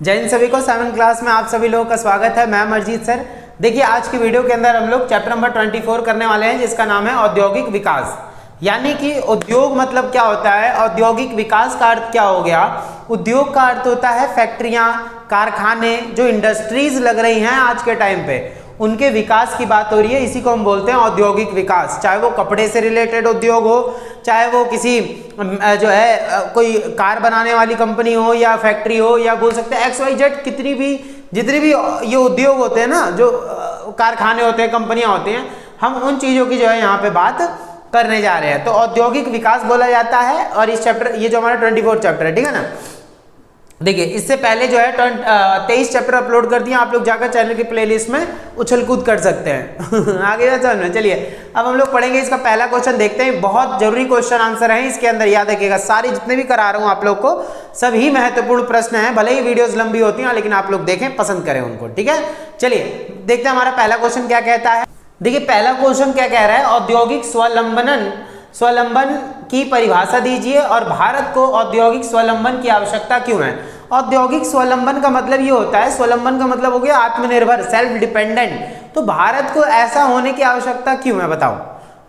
जय हिंद सभी को। 7th क्लास में आप सभी लोगों का स्वागत है। मैं अमरजीत सर। देखिए आज की वीडियो के अंदर हम लोग चैप्टर नंबर 24 करने वाले हैं, जिसका नाम है औद्योगिक विकास। यानी कि उद्योग मतलब क्या होता है, औद्योगिक विकास का अर्थ क्या हो गया। उद्योग का अर्थ होता है फैक्ट्रियां, कारखाने, जो इंडस्ट्रीज लग रही हैं आज के टाइम पे, उनके विकास की बात हो रही है। इसी को हम बोलते हैं औद्योगिक विकास। चाहे वो कपड़े से रिलेटेड उद्योग हो, चाहे वो किसी जो है कोई कार बनाने वाली कंपनी हो या फैक्ट्री हो, या बोल सकते हैं XYZ, कितनी भी जितने भी ये उद्योग होते हैं ना, जो कारखाने होते हैं, कंपनियां होती हैं, हम उन चीज़ों की जो है यहाँ पे बात करने जा रहे हैं। तो औद्योगिक विकास बोला जाता है। और इस चैप्टर, ये जो हमारा 24 चैप्टर है, ठीक है ना। देखिए इससे पहले जो है 23 चैप्टर अपलोड कर दिए, आप लोग जाकर चैनल की प्लेलिस्ट में उछल कूद कर सकते हैं। आगे समझ। चलिए अब हम लोग पढ़ेंगे इसका पहला क्वेश्चन, देखते हैं। बहुत जरूरी क्वेश्चन आंसर है इसके अंदर, याद रखिएगा। सारे जितने भी करा रहा हूं आप लोग को, सभी महत्वपूर्ण प्रश्न हैं। भले ही वीडियोस लंबी होती हैं, लेकिन आप लोग देखें, पसंद करें उनको, ठीक है। चलिए देखते हैं हमारा पहला क्वेश्चन क्या कहता है। देखिए पहला क्वेश्चन क्या कह रहा है, औद्योगिक स्वावलंबन की परिभाषा दीजिए और भारत को औद्योगिक स्वावलंबन की आवश्यकता क्यों है। औद्योगिक स्वावलंबन का मतलब ये होता है, स्वावलंबन का मतलब हो गया आत्मनिर्भर, सेल्फ डिपेंडेंट। तो भारत को ऐसा होने की आवश्यकता क्यों है, बताओ।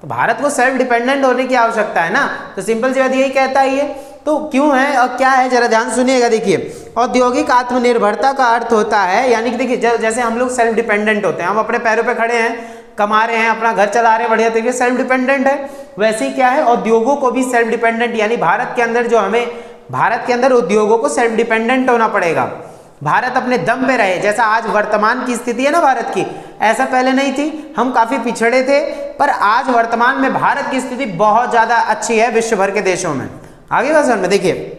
तो भारत को सेल्फ डिपेंडेंट होने की आवश्यकता है ना, तो सिंपल सी बात यही कहता है ये। तो क्यों है और क्या है, जरा ध्यान सुनिएगा। देखिए औद्योगिक आत्मनिर्भरता का अर्थ होता है, यानी कि देखिए जैसे हम लोग सेल्फ डिपेंडेंट होते हैं, हम अपने पैरों पे खड़े हैं, कमा रहे हैं, अपना घर चला रहे हैं बढ़िया तरीके से, सेल्फ डिपेंडेंट है। वैसे ही क्या है, उद्योगों को भी सेल्फ डिपेंडेंट, यानी भारत के अंदर जो हमें, भारत के अंदर उद्योगों को सेल्फ डिपेंडेंट होना पड़ेगा। भारत अपने दम पे रहे, जैसा आज वर्तमान की स्थिति है ना भारत की, ऐसा पहले नहीं थी। हम काफी पिछड़े थे, पर आज वर्तमान में भारत की स्थिति बहुत ज्यादा अच्छी है विश्व भर के देशों में। आगे बात समझ में। देखिए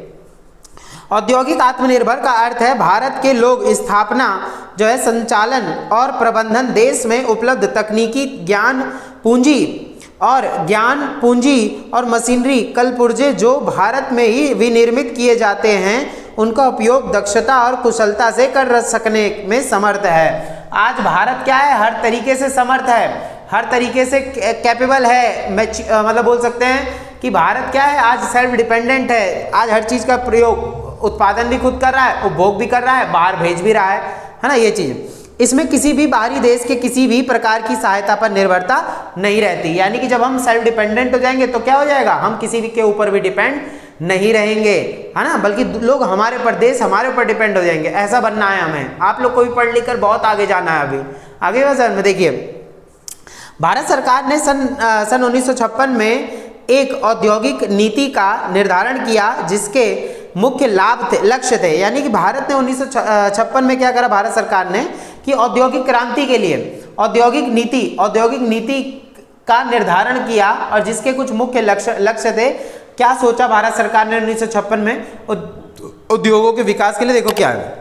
औद्योगिक आत्मनिर्भर का अर्थ है भारत के लोग स्थापना जो है, संचालन और प्रबंधन, देश में उपलब्ध तकनीकी ज्ञान पूंजी और मशीनरी, कल पुर्जे जो भारत में ही विनिर्मित किए जाते हैं, उनका उपयोग दक्षता और कुशलता से कर सकने में समर्थ है। आज भारत क्या है, हर तरीके से समर्थ है, हर तरीके से कैपेबल है। मतलब बोल सकते हैं कि भारत क्या है, आज सेल्फ डिपेंडेंट है। आज हर चीज का प्रयोग, उत्पादन भी खुद कर रहा है, उपभोग भी कर रहा है, बाहर भेज भी रहा है ना, ये चीज। इसमें किसी भी बाहरी देश के किसी भी प्रकार की सहायता पर निर्भरता नहीं रहती। यानी कि जब हम सेल्फ डिपेंडेंट हो जाएंगे तो क्या हो जाएगा, हम किसी भी के ऊपर भी डिपेंड नहीं रहेंगे, है ना, बल्कि लोग हमारे पर, देश हमारे ऊपर डिपेंड हो जाएंगे। ऐसा बनना है हमें। आप लोग को भी पढ़ लिख कर बहुत आगे जाना है। अभी आगे में देखिए, भारत सरकार ने सन 1956 में एक औद्योगिक नीति का निर्धारण किया, जिसके मुख्य लक्ष्य थे। यानी कि भारत ने 1956 में क्या करा भारत सरकार ने, कि औद्योगिक क्रांति के लिए औद्योगिक नीति का निर्धारण किया, और जिसके कुछ मुख्य लक्ष्य थे। क्या सोचा भारत सरकार ने 1956 में उद्योगों के विकास के लिए। देखो क्या है,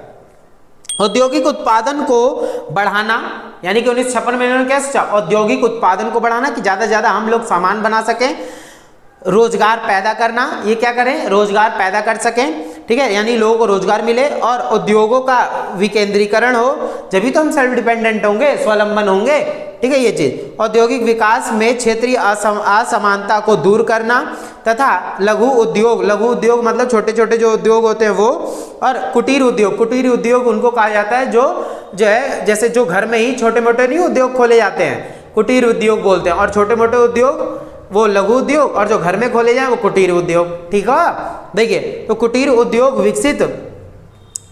औद्योगिक उत्पादन को बढ़ाना। यानी कि 1956 में इन्होंने क्या सोचा, औद्योगिक उत्पादन को बढ़ाना, कि ज्यादा से ज्यादा हम लोग सामान बना सकें, रोजगार पैदा करना। ये क्या करें, रोजगार पैदा कर सकें, ठीक है, यानी लोगों को रोजगार मिले और उद्योगों का विकेंद्रीकरण हो, जब तो हम सेल्फ डिपेंडेंट होंगे, स्वावलंबन होंगे, ठीक है। ये चीज औद्योगिक विकास में क्षेत्रीय असमानता को दूर करना, तथा लघु उद्योग मतलब छोटे छोटे जो उद्योग होते हैं वो, और कुटीर उद्योग उनको कहा जाता है जो है, जैसे जो घर में ही छोटे मोटे नहीं उद्योग खोले जाते हैं, कुटीर उद्योग बोलते हैं। और छोटे मोटे उद्योग वो लघु उद्योग, और जो घर में खोले जाए वो कुटीर उद्योग, ठीक है। देखिए तो कुटीर उद्योग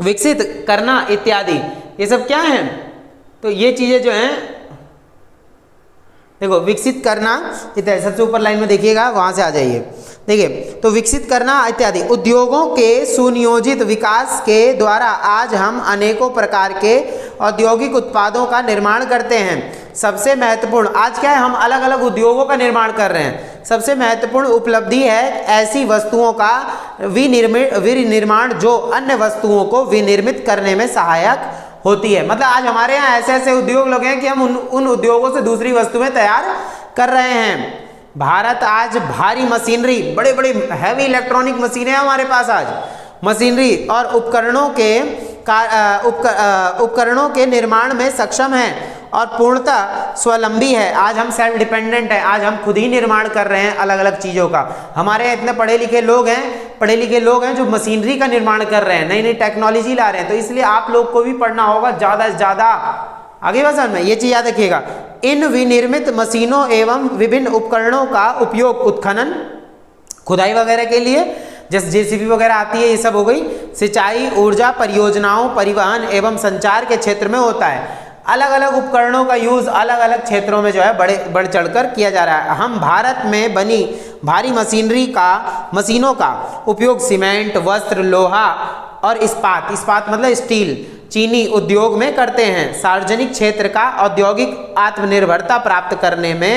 विकसित करना इत्यादि, ये सब क्या है, तो ये चीजें जो हैं, देखो विकसित करना इत्यादि, सबसे ऊपर लाइन में देखिएगा, वहां से आ जाइए। देखिए तो विकसित करना इत्यादि उद्योगों के सुनियोजित विकास के द्वारा आज हम अनेकों प्रकार के औद्योगिक उत्पादों का निर्माण करते हैं। सबसे महत्वपूर्ण आज क्या है, हम अलग अलग उद्योगों का निर्माण कर रहे हैं। सबसे महत्वपूर्ण उपलब्धि है ऐसी वस्तुओं का विनिर्माण जो अन्य वस्तुओं को विनिर्मित करने में सहायक होती है। मतलब आज हमारे यहाँ ऐसे ऐसे उद्योग लोग हैं कि हम उन उद्योगों से दूसरी वस्तुएं तैयार कर रहे हैं। भारत आज भारी मशीनरी, बड़े बड़े हैवी इलेक्ट्रॉनिक मशीनें हमारे पास, आज मशीनरी और उपकरणों के निर्माण में सक्षम है और पूर्णतः स्वावलंबी है। आज हम सेल्फ डिपेंडेंट है, आज हम खुद ही निर्माण कर रहे हैं अलग अलग चीज़ों का। हमारे इतने पढ़े लिखे लोग हैं, पढ़े लिखे लोग हैं जो मशीनरी का निर्माण कर रहे हैं, नई नई टेक्नोलॉजी ला रहे हैं, तो इसलिए आप लोग को भी पढ़ना होगा ज़्यादा से ज़्यादा। आगे बात समझ में, ये चीज़ याद रखिएगा। इन विनिर्मित मशीनों एवं विभिन्न उपकरणों का उपयोग उत्खनन, खुदाई वगैरह के लिए, जैसे जेसीबी वगैरह आती है, ये सब हो गई, सिंचाई, ऊर्जा परियोजनाओं, परिवहन एवं संचार के क्षेत्र में होता है। अलग अलग उपकरणों का यूज अलग अलग क्षेत्रों में जो है बढ़ चढ़कर किया जा रहा है। हम भारत में बनी भारी मशीनों का उपयोग सीमेंट, वस्त्र, लोहा और इस्पात मतलब स्टील, चीनी उद्योग में करते हैं। सार्वजनिक क्षेत्र का औद्योगिक आत्मनिर्भरता प्राप्त करने में,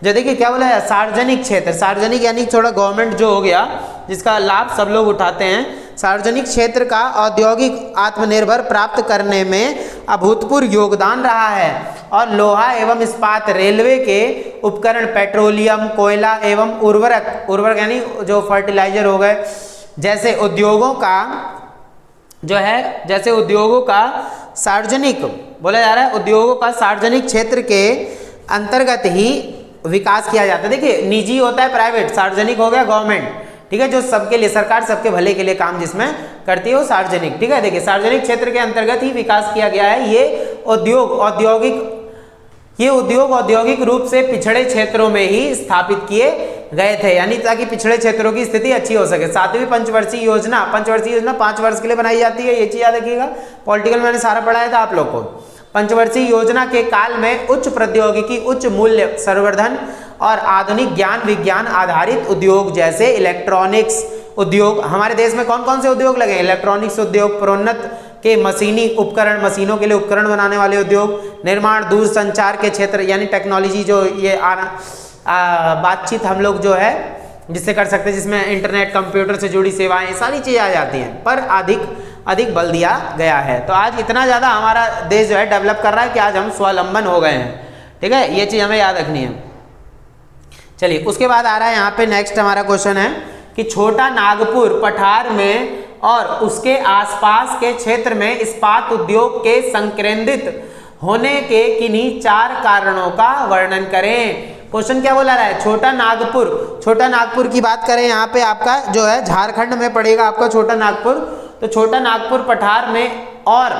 जो देखिए क्या बोला है, सार्वजनिक क्षेत्र, सार्वजनिक यानी थोड़ा गवर्नमेंट जो हो गया जिसका लाभ सब लोग उठाते हैं, सार्वजनिक क्षेत्र का औद्योगिक आत्मनिर्भर प्राप्त करने में अभूतपूर्व योगदान रहा है। और लोहा एवं इस्पात, रेलवे के उपकरण, पेट्रोलियम, कोयला एवं उर्वरक यानी जो फर्टिलाइजर हो गए, जैसे उद्योगों का सार्वजनिक बोला जा रहा है, उद्योगों का सार्वजनिक क्षेत्र के अंतर्गत ही विकास किया जाता है। देखिए निजी होता है प्राइवेट, सार्वजनिक हो गया गवर्नमेंट, ठीक है, जो सबके लिए, सरकार सबके भले के लिए काम जिसमें करती है वो सार्वजनिक, ठीक है। देखिए सार्वजनिक क्षेत्र के अंतर्गत ही विकास किया गया है। ये उद्योग औद्योगिक रूप से पिछड़े क्षेत्रों में ही स्थापित किए गए थे, यानी ताकि पिछड़े क्षेत्रों की स्थिति अच्छी हो सके। 7वीं पंचवर्षीय योजना 5 वर्ष के लिए बनाई जाती है, ये चीज याद रखिएगा। पॉलिटिकल मैंने सारा पढ़ाया था आप लोग को। पंचवर्षीय योजना के काल में उच्च प्रौद्योगिकी, उच्च मूल्य संवर्धन और आधुनिक ज्ञान विज्ञान आधारित उद्योग जैसे इलेक्ट्रॉनिक्स उद्योग, हमारे देश में कौन कौन से उद्योग लगे? इलेक्ट्रॉनिक्स उद्योग, प्रोन्नत के मशीनी उपकरण, मशीनों के लिए उपकरण बनाने वाले उद्योग, निर्माण, दूर संचार के क्षेत्र यानी टेक्नोलॉजी, जो ये बातचीत हम लोग जो है जिससे कर सकते हैं, जिसमें इंटरनेट, कंप्यूटर से जुड़ी सेवाएं, सारी चीज़ें आ जाती हैं, पर अधिक बल दिया गया है। तो आज इतना ज़्यादा हमारा देश जो है डेवलप कर रहा है कि आज हम स्वावलंबन हो गए हैं, ठीक है, ये चीज़ हमें याद रखनी है। चलिए उसके बाद आ रहा है यहाँ पे नेक्स्ट हमारा क्वेश्चन है कि छोटा नागपुर पठार में और उसके आसपास के क्षेत्र में इस्पात उद्योग के संकेंद्रित होने के किन्हीं 4 कारणों का वर्णन करें। क्वेश्चन क्या बोला रहा है? छोटा नागपुर की बात करें, यहाँ पे आपका जो है झारखंड में पड़ेगा आपका छोटा नागपुर। तो छोटा नागपुर पठार में और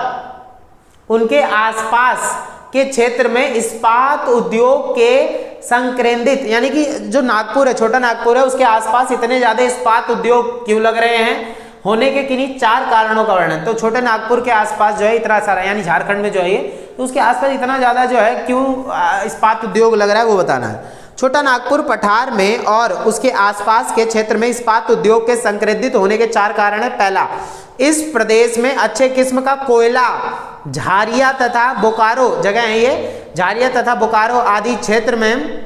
उनके आसपास के क्षेत्र में इस्पात उद्योग के संकेंद्रित, यानी कि जो नागपुर है, छोटा नागपुर है, उसके आसपास इतने ज्यादा इस्पात उद्योग क्यों लग रहे हैं, होने के किन्हीं 4 कारणों का वर्णन। तो छोटे नागपुर के आसपास जो है इतना सारा, यानी झारखंड में जो है तो उसके आसपास इतना ज्यादा जो है क्यों इस्पात उद्योग लग रहा है वो बताना है। छोटा नागपुर पठार में और उसके आसपास के क्षेत्र में इस्पात उद्योग के संकेंद्रित होने के 4 कारण है। पहला, इस प्रदेश में अच्छे किस्म का कोयला, झारिया तथा बोकारो जगह है, ये झारिया तथा बोकारो आदि क्षेत्र में,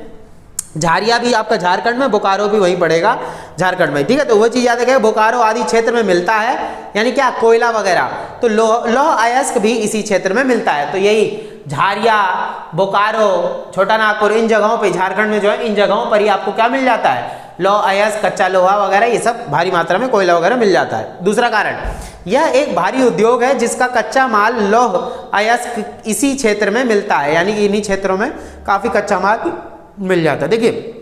झारिया भी आपका झारखंड में, बोकारो भी वहीं पड़ेगा झारखंड में, ठीक है। तो वो चीज याद रखें, बोकारो आदि क्षेत्र में मिलता है, यानी क्या, कोयला वगैरह। तो लौह अयस्क भी इसी क्षेत्र में मिलता है। तो यही झारिया, बोकारो, छोटा नागपुर, इन जगहों पे, झारखंड में जो है इन जगहों पर ही आपको क्या मिल जाता है, लौह अयस्क, कच्चा लोहा वगैरह, ये सब भारी मात्रा में कोयला वगैरह मिल जाता है। दूसरा कारण, यह एक भारी उद्योग है जिसका कच्चा माल लौह अयस्क इसी क्षेत्र में मिलता है, यानी कि इन्हीं क्षेत्रों में काफी कच्चा माल मिल जाता है। देखिए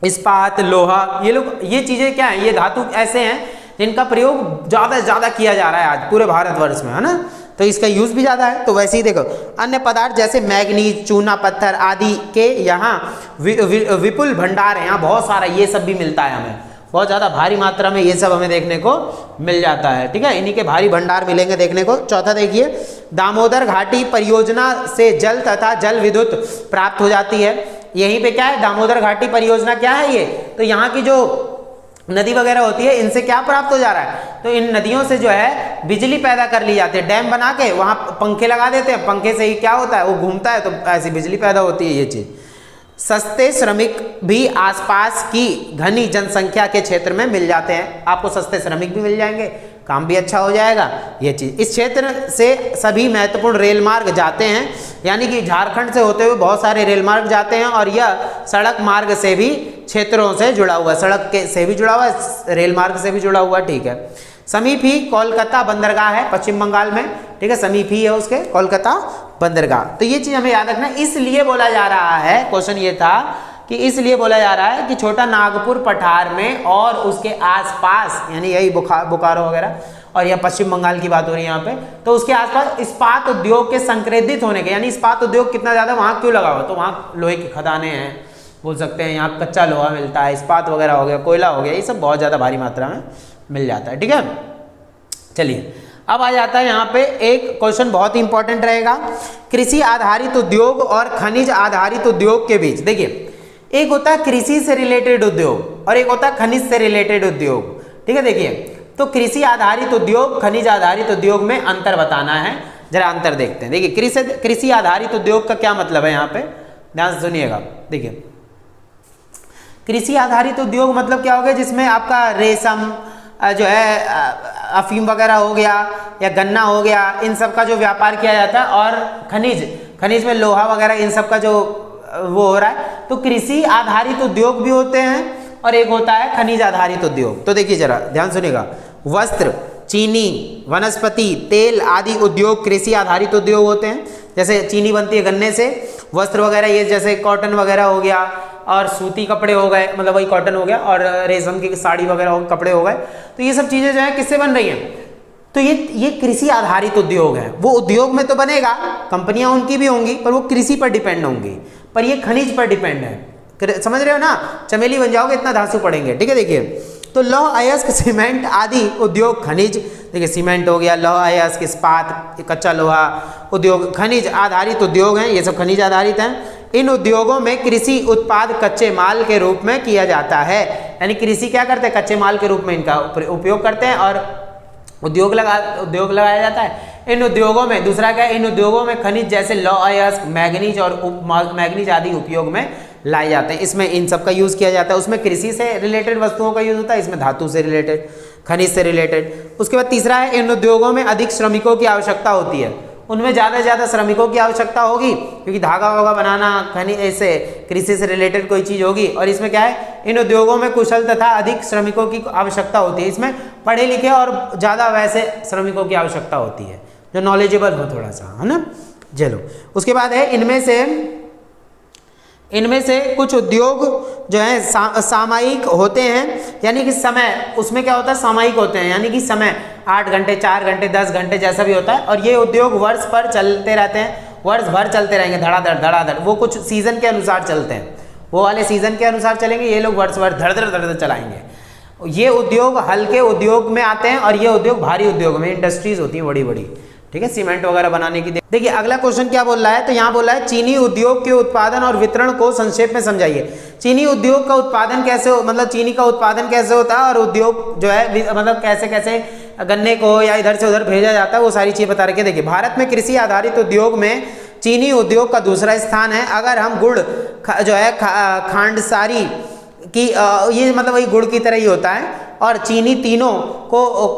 इस्पात, लोहा, ये चीजें क्या है, ये धातु ऐसे हैं जिनका प्रयोग ज्यादा से ज्यादा किया जा रहा है आज पूरे भारतवर्ष में, है ना, तो इसका यूज भी ज्यादा है। तो वैसे ही देखो अन्य पदार्थ जैसे मैग्नीज, चूना पत्थर आदि के यहाँ विपुल भंडार है, यहाँ बहुत सारा ये सब भी मिलता है, हमें बहुत ज़्यादा भारी मात्रा में ये सब हमें देखने को मिल जाता है, ठीक है, इन्हीं के भारी भंडार मिलेंगे देखने को। चौथा देखिए, दामोदर घाटी परियोजना से जल तथा जल विद्युत प्राप्त हो जाती है। यहीं पे क्या है, दामोदर घाटी परियोजना क्या है ये, तो यहाँ की जो नदी वगैरह होती है इनसे क्या प्राप्त हो जा रहा है, तो इन नदियों से जो है बिजली पैदा कर ली जाती है, डैम बना के वहाँ पंखे लगा देते हैं, पंखे से ही क्या होता है, वो घूमता है, तो ऐसी बिजली पैदा होती है ये चीज़। सस्ते श्रमिक भी आसपास की घनी जनसंख्या के क्षेत्र में मिल जाते हैं, आपको सस्ते श्रमिक भी मिल जाएंगे, काम भी अच्छा हो जाएगा ये चीज़। इस क्षेत्र से सभी महत्वपूर्ण रेल मार्ग जाते हैं, यानी कि झारखंड से होते हुए बहुत सारे रेल मार्ग जाते हैं, और यह सड़क मार्ग से भी क्षेत्रों से जुड़ा हुआ है, सड़क के से भी जुड़ा हुआ है, रेल मार्ग से भी जुड़ा हुआ, ठीक है। समीप ही कोलकाता बंदरगाह है पश्चिम बंगाल में, ठीक है, समीप ही है उसके कोलकाता बंदरगाह। तो ये चीज हमें याद रखना, इसलिए बोला जा रहा है, क्वेश्चन ये था कि इसलिए बोला जा रहा है कि छोटा नागपुर पठार में और उसके आसपास, यानी यही बोकारो वगैरह और या पश्चिम बंगाल की बात हो रही है यहाँ पे, तो उसके आसपास इस्पात उद्योग के संक्रेदित होने के, यानी इस्पात उद्योग कितना ज़्यादा वहाँ क्यों लगा हुआ, तो वहाँ लोहे की खदानें हैं, बोल सकते हैं यहाँ कच्चा लोहा मिलता है, इस्पात वगैरह हो गया, कोयला हो गया, ये सब बहुत ज़्यादा भारी मात्रा में मिल जाता है। ठीक है, चलिए अब आ जाता है यहाँ पे एक क्वेश्चन बहुत ही इंपॉर्टेंट रहेगा, कृषि आधारित उद्योग और खनिज आधारित उद्योग के बीच। देखिए एक होता है कृषि से रिलेटेड उद्योग और एक होता है खनिज से रिलेटेड उद्योग। ठीक है, देखिए तो कृषि आधारित उद्योग खनिज आधारित उद्योग में अंतर बताना है, जरा अंतर देखते हैं। देखिए कृषि आधारित उद्योग का क्या मतलब है, यहाँ पे ध्यान से सुनिएगा। देखिए कृषि आधारित उद्योग मतलब क्या हो गया, जिसमें आपका रेशम जो है अफीम वगैरह हो गया या गन्ना हो गया, इन सब का जो व्यापार किया जाता है, और खनिज में लोहा वगैरह इन सब का जो वो हो रहा है। तो कृषि आधारित उद्योग भी होते हैं और एक होता है खनिज आधारित उद्योग। तो देखिए जरा ध्यान सुनिएगा, वस्त्र, चीनी, वनस्पति तेल आदि उद्योग कृषि आधारित उद्योग होते हैं। जैसे चीनी बनती है गन्ने से, वस्त्र वगैरह ये जैसे कॉटन वगैरह हो गया, और सूती कपड़े हो गए, मतलब वही कॉटन हो गया, और रेशम की साड़ी वगैरह कपड़े हो गए। तो ये सब चीज़ें जो है किससे बन रही हैं, तो ये कृषि आधारित उद्योग है। वो उद्योग में तो बनेगा, कंपनियां उनकी भी होंगी, पर वो कृषि पर डिपेंड होंगी, पर ये खनिज पर डिपेंड है। समझ रहे हो ना, चमेली बन जाओगे इतना धांसू पड़ेंगे। ठीक है, देखिए तो लौह अयस्क, सीमेंट आदि उद्योग खनिज, देखिए सीमेंट हो गया, लौह अयस्क, इस्पात, कच्चा लोहा उद्योग खनिज आधारित उद्योग हैं, ये सब खनिज आधारित हैं। इन उद्योगों में कृषि उत्पाद कच्चे माल के रूप में किया जाता है, यानी कृषि क्या करते हैं, कच्चे माल के रूप में इनका उपयोग करते हैं और उद्योग लगाया जाता है। इन उद्योगों में दूसरा क्या है, इन उद्योगों में खनिज जैसे लौह अयस्क, मैग्नीज और मैग्नीज आदि उपयोग में लाए जाते हैं। इसमें इन सब का यूज़ किया जाता है। उसमें कृषि से रिलेटेड वस्तुओं का यूज़ होता है, इसमें धातु से रिलेटेड, खनिज से रिलेटेड। उसके बाद तीसरा है, इन उद्योगों में अधिक श्रमिकों की आवश्यकता होती है, उनमें ज़्यादा से ज़्यादा श्रमिकों की आवश्यकता होगी, क्योंकि धागा वागा बनाना खनिज ऐसे कृषि से रिलेटेड कोई चीज़ होगी। और इसमें क्या है, इन उद्योगों में कुशल तथा अधिक श्रमिकों की आवश्यकता होती है। इसमें पढ़े लिखे और ज़्यादा वैसे श्रमिकों की आवश्यकता होती है, जो नॉलेजेबल हो थोड़ा सा, है ना। चलो उसके बाद है, इनमें से कुछ उद्योग जो है सामयिक होते हैं, यानी कि समय उसमें क्या होता है, सामयिक होते हैं, यानी कि समय 8 घंटे, 4 घंटे, 10 घंटे जैसा भी होता है। और ये उद्योग वर्ष पर चलते रहते हैं, वर्ष भर चलते रहेंगे, धड़ाधड़। वो कुछ सीजन के अनुसार चलते हैं, वो वाले सीजन के अनुसार चलेंगे, ये लोग वर्ष भर धड़ चलाएंगे। ये उद्योग हल्के उद्योग में आते हैं और ये उद्योग भारी उद्योग में, इंडस्ट्रीज होती हैं बड़ी बड़ी। ठीक है, सीमेंट वगैरह बनाने की। देखिए अगला क्वेश्चन क्या बोल रहा है, तो यहाँ बोल रहा है चीनी उद्योग के उत्पादन और वितरण को संक्षेप में समझाइए। चीनी उद्योग का उत्पादन कैसे, मतलब चीनी का उत्पादन कैसे होता है और उद्योग जो है मतलब कैसे गन्ने को या इधर से उधर भेजा जाता है, वो सारी चीज़ बता रखी है। देखिए भारत में कृषि आधारित उद्योग में चीनी उद्योग का दूसरा स्थान है। अगर हम गुड़ जो है खांडसारी की ये मतलब वही गुड़ की तरह ही होता है, और चीनी तीनों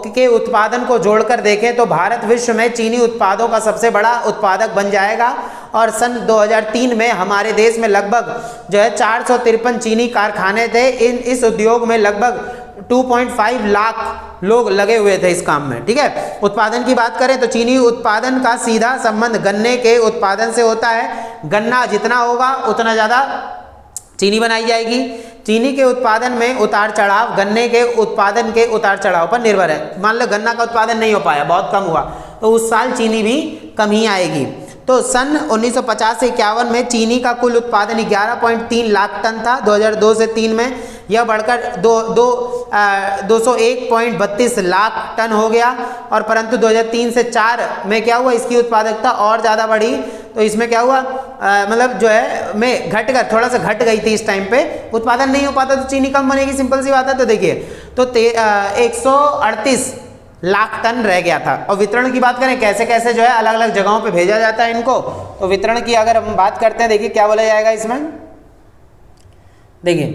के उत्पादन को जोड़कर देखें तो भारत विश्व में चीनी उत्पादों का सबसे बड़ा उत्पादक बन जाएगा। और सन 2003 में हमारे देश में लगभग जो है 453 चीनी कारखाने थे। इस उद्योग में लगभग 2.5 लाख लोग लगे हुए थे इस काम में। ठीक है, उत्पादन की बात करें तो चीनी उत्पादन का सीधा संबंध गन्ने के उत्पादन से होता है। गन्ना जितना होगा उतना ज़्यादा चीनी बनाई जाएगी। चीनी के उत्पादन में उतार चढ़ाव गन्ने के उत्पादन के उतार चढ़ाव पर निर्भर है। मान लो गन्ना का उत्पादन नहीं हो पाया, बहुत कम हुआ, तो उस साल चीनी भी कम ही आएगी। तो सन 1950 से 51 में चीनी का कुल उत्पादन 11.3 लाख टन था। 2002 से 3 में यह बढ़कर 201.32 लाख टन हो गया। और परंतु 2003 से 4 में क्या हुआ, इसकी उत्पादकता और ज़्यादा बढ़ी। तो इसमें क्या हुआ, मतलब जो है में थोड़ा सा घट गई थी। इस टाइम पे उत्पादन नहीं हो पाता तो चीनी कम बनेगी, सिंपल सी बात है। तो देखिए तो 138 लाख टन रह गया था। और वितरण की बात करें कैसे कैसे जो है अलग अलग जगहों पे भेजा जाता है इनको, तो वितरण की अगर हम बात करते हैं, देखिए क्या बोला जाएगा इसमें। देखिए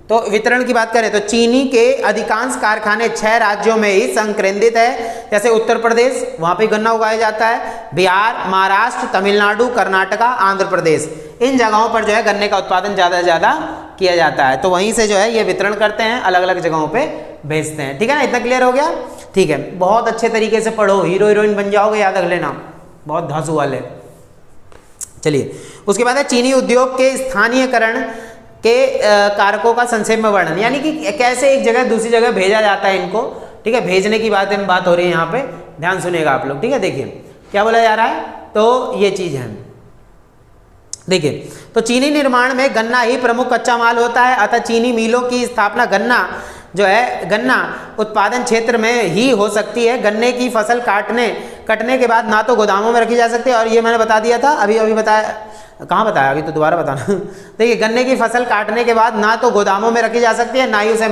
तो वितरण की बात करें तो चीनी के अधिकांश कारखाने 6 राज्यों में ही संकेंद्रित है। जैसे उत्तर प्रदेश, वहाँ पे गन्ना उगाया जाता है। बिहार, महाराष्ट्र, तमिलनाडु, कर्नाटका, आंध्र प्रदेश, इन जगहों पर जो है गन्ने का उत्पादन ज़्यादा से ज़्यादा किया जाता है। तो वहीं से जो है ये वितरण करते हैं, अलग अलग जगहों पे भेजते हैं। ठीक है ना, इतना क्लियर हो गया। ठीक है, बहुत अच्छे तरीके से पढ़ो, हीरो हीरोइन बन जाओगे, याद रख लेना, बहुत धांसू वाले। चलिए उसके बाद है चीनी उद्योग के स्थानीयकरण के कारकों का संक्षेप में वर्णन, यानी कि कैसे एक जगह दूसरी जगह भेजा जाता है इनको, ठीक है, भेजने की बात हो रही है यहाँ पे, ध्यान सुनिएगा आप लोग, ठीक है। देखिए क्या बोला जा रहा है, तो ये चीज है, देखिए, तो चीनी निर्माण में गन्ना ही प्रमुख कच्चा माल होता है, अतः चीनी मिलों की स्थापना गन्ना उत्पादन क्षेत्र में ही हो सकती है। गन्ने की फसल कटने के बाद ना तो गोदामों में रखी जा सकती है, और ये मैंने बता दिया था, अभी बताया, कहाँ बताया, अभी तो दोबारा बताना देखिए, गन्ने की फसल काटने के बाद ना तो गोदामों में रखी जा सकती है, ना ही उसे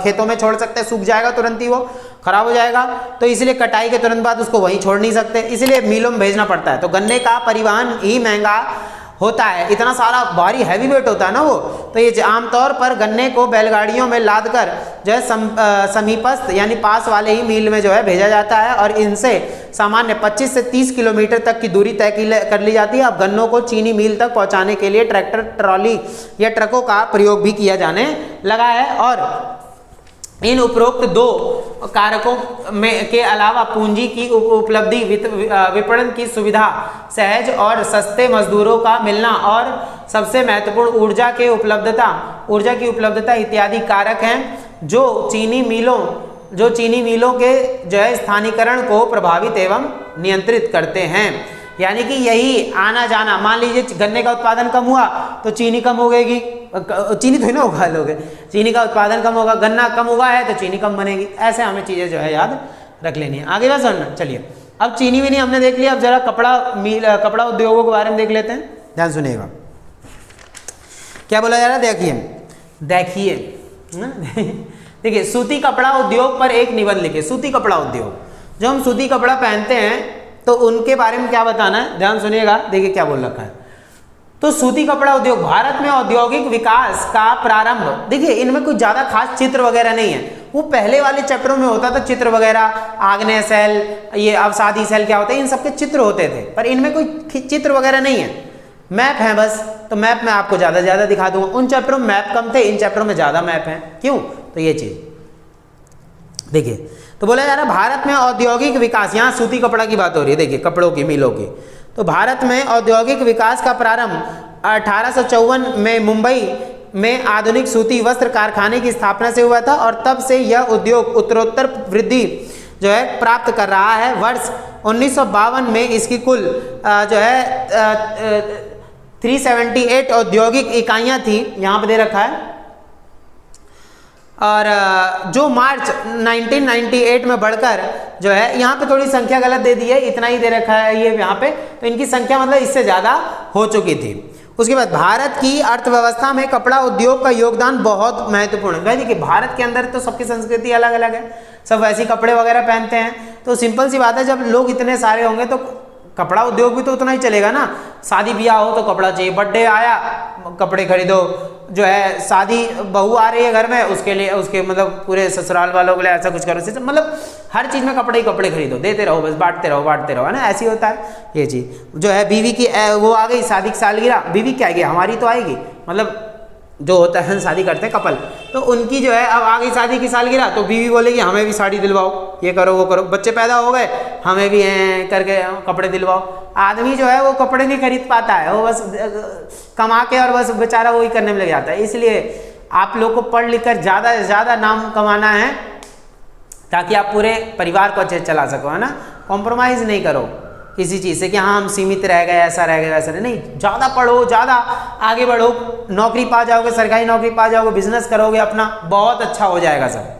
खेतों में छोड़ सकते, सूख जाएगा तुरंत ही, वो खराब हो जाएगा, तो इसलिए कटाई के तुरंत बाद उसको वहीं छोड़ नहीं सकते, इसलिए मिलों में भेजना पड़ता है। तो गन्ने का परिवहन ही महंगा होता है, इतना सारा भारी हैवी वेट होता है ना वो, तो ये आमतौर पर गन्ने को बैलगाड़ियों में लाद कर जो है समीपस्थ यानी पास वाले ही मील में जो है भेजा जाता है, और इनसे सामान्य 25 से 30 किलोमीटर तक की दूरी तय कर ली जाती है। अब गन्नों को चीनी मिल तक पहुंचाने के लिए ट्रैक्टर, ट्रॉली या ट्रकों का प्रयोग भी किया जाने लगा है, और इन उपरोक्त दो कारकों में के अलावा पूंजी की उपलब्धि, विपणन की सुविधा, सहज और सस्ते मजदूरों का मिलना, और सबसे महत्वपूर्ण ऊर्जा की उपलब्धता इत्यादि कारक हैं जो चीनी मिलों के जो है स्थानीकरण को प्रभावित एवं नियंत्रित करते हैं। यानी कि यही आना जाना, मान लीजिए गन्ने का उत्पादन कम हुआ तो चीनी कम हो गएगी, चीनी थोड़ी ना उगा लोगे, चीनी का उत्पादन कम होगा, गन्ना कम हुआ है तो चीनी कम बनेगी, ऐसे हमें चीज़ें जो है याद रख लेनी है। आगे बात सुनना, चलिए अब चीनी भी नहीं हमने देख लिया, अब जरा कपड़ा उद्योगों के बारे में देख लेते हैं, ध्यान सुनिएगा क्या बोला जा रहा है। देखिए सूती कपड़ा उद्योग पर एक निबंध लिखे। सूती कपड़ा उद्योग, जो हम सूती कपड़ा पहनते हैं तो उनके बारे में क्या बताना है, ध्यान सुनिएगा, देखिए क्या बोल रखा है। तो सूती कपड़ा उद्योग, भारत में औद्योगिक विकास का प्रारंभ, देखिए इनमें कुछ ज्यादा खास चित्र वगैरह नहीं है, वो पहले वाले चैप्टरों में होता था चित्र वगैरह, आग्नेय सेल, ये अवसादी सेल क्या होता है, इन सबके चित्र होते थे, पर इनमें कोई चित्र वगैरह नहीं है, मैप है बस। तो मैप में आपको ज्यादा ज्यादा दिखा दूंगा, उन चैप्टरों में मैप कम थे, इन चैप्टरों में ज्यादा मैप है, क्यों, तो ये चीज देखिए। तो बोला जा रहा है भारत में औद्योगिक विकास, यहाँ सूती कपड़ा की बात हो रही है, देखिए कपड़ों की मिलों की। तो भारत में औद्योगिक विकास का प्रारंभ 1854 में मुंबई में आधुनिक सूती वस्त्र कारखाने की स्थापना से हुआ था, और तब से यह उद्योग उत्तरोत्तर वृद्धि जो है प्राप्त कर रहा है। वर्ष 1952 में इसकी कुल जो है 378 औद्योगिक इकाइयाँ थी, यहाँ पे दे रखा है, और जो मार्च 1998 में बढ़कर जो है, यहाँ पे थोड़ी संख्या गलत दे दी है, इतना ही दे रखा है ये यहाँ पे, तो इनकी संख्या मतलब इससे ज़्यादा हो चुकी थी। उसके बाद भारत की अर्थव्यवस्था में कपड़ा उद्योग का योगदान बहुत महत्वपूर्ण है। भाई देखिए भारत के अंदर तो सबकी संस्कृति अलग अलग है, सब वैसे कपड़े वगैरह पहनते हैं, तो सिंपल सी बात है जब लोग इतने सारे होंगे तो कपड़ा उद्योग भी तो उतना ही चलेगा ना। शादी ब्याह हो तो कपड़ा चाहिए, बर्थडे आया कपड़े खरीदो, जो है शादी बहू आ रही है घर में उसके लिए, उसके मतलब पूरे ससुराल वालों के लिए ऐसा कुछ करो, मतलब हर चीज़ में कपड़े ही कपड़े खरीदो, देते रहो बस, बांटते रहो, है ना, ऐसी होता है ये चीज़। जो है बीवी की वो आ गई शादी की सालगिरह, बीवी क्या आएगी, हमारी तो आएगी, मतलब जो होता है शादी करते हैं कपल, तो उनकी जो है अब आ गई शादी की सालगिरह, तो बीवी बोलेगी हमें भी साड़ी दिलवाओ, ये करो वो करो, बच्चे पैदा हो गए हमें भी करके कपड़े दिलवाओ। आदमी जो है वो कपड़े नहीं खरीद पाता है, वो बस कमा के और बस बेचारा वही करने में लग जाता है। इसलिए आप लोग को पढ़ लिख कर ज़्यादा से ज़्यादा नाम कमाना है, ताकि आप पूरे परिवार को अच्छे चला सको, है ना, कॉम्प्रोमाइज़ नहीं करो किसी चीज़ से कि हाँ हम सीमित रह गए, ऐसा रह गए वैसा नहीं, ज़्यादा पढ़ो, ज़्यादा आगे बढ़ो, नौकरी पा जाओगे, सरकारी नौकरी पा जाओगे, बिजनेस करोगे अपना, बहुत अच्छा हो जाएगा सब।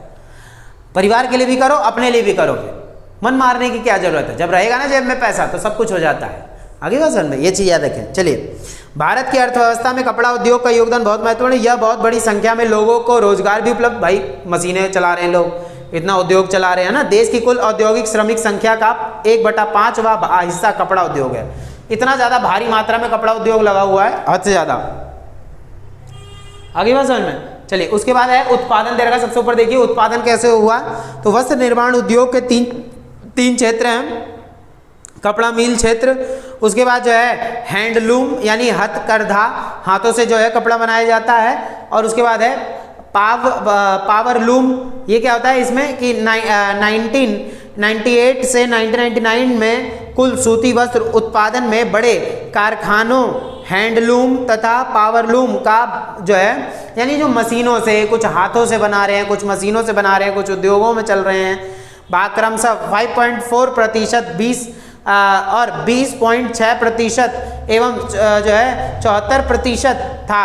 परिवार के लिए भी करो, अपने लिए भी करोगे, मन मारने की क्या जरूरत है, जब रहेगा ना जेब में पैसा तो सब कुछ हो जाता है। आगे बात समझ में, ये चीज़ याद रखें। चलिए, भारत की अर्थव्यवस्था में कपड़ा उद्योग का योगदान बहुत महत्वपूर्ण है, यह बहुत बड़ी संख्या में लोगों को रोजगार भी उपलब्ध, भाई मशीनें चला रहे हैं लोग, इतना उद्योग चला रहे हैं ना। देश की कुल औद्योगिक श्रमिक संख्या का 1/5वां हिस्सा कपड़ा उद्योग है, इतना ज्यादा भारी मात्रा में कपड़ा उद्योग लगा हुआ है, हद से ज्यादा। आगे बात समझ में। चलिए, उसके बाद है उत्पादन दे रखा सबसे ऊपर, देखिए उत्पादन कैसे हुआ। तो वस्त्र निर्माण उद्योग के तीन क्षेत्र हैं, कपड़ा मिल क्षेत्र, उसके बाद जो है हैंडलूम यानी हथकरघा, हाथों से जो है कपड़ा बनाया जाता है, और उसके बाद है पावर लूम। ये क्या होता है इसमें कि 1998 से 1999 में कुल सूती वस्त्र उत्पादन में बड़े कारखानों हैंडलूम तथा पावरलूम का जो है यानी जो मशीनों से, कुछ हाथों से बना रहे हैं, कुछ मशीनों से बना रहे हैं, कुछ उद्योगों में चल रहे हैं, क्रमशः 5.4% 20 और 20.6% एवं जो है 74% था।